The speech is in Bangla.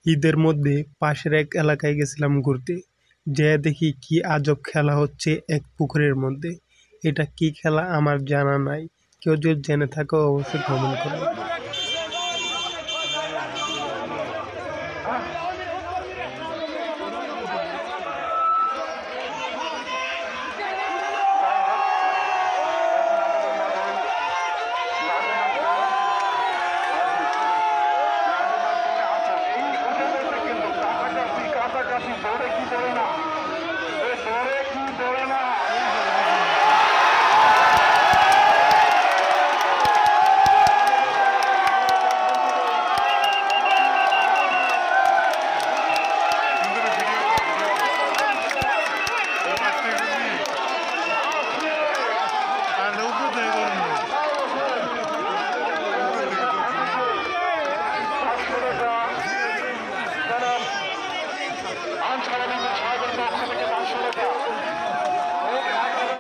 ঈদের মধ্যে পাশের এক এলাকায় গেছিলাম ঘুরতে। যেয়ে দেখি কি আজব খেলা হচ্ছে এক পুকুরের মধ্যে। এটা কি খেলা আমার জানা নাই। কেউ যদি জেনে থাকো অবশ্যই কমেন্ট করো। I'm trying to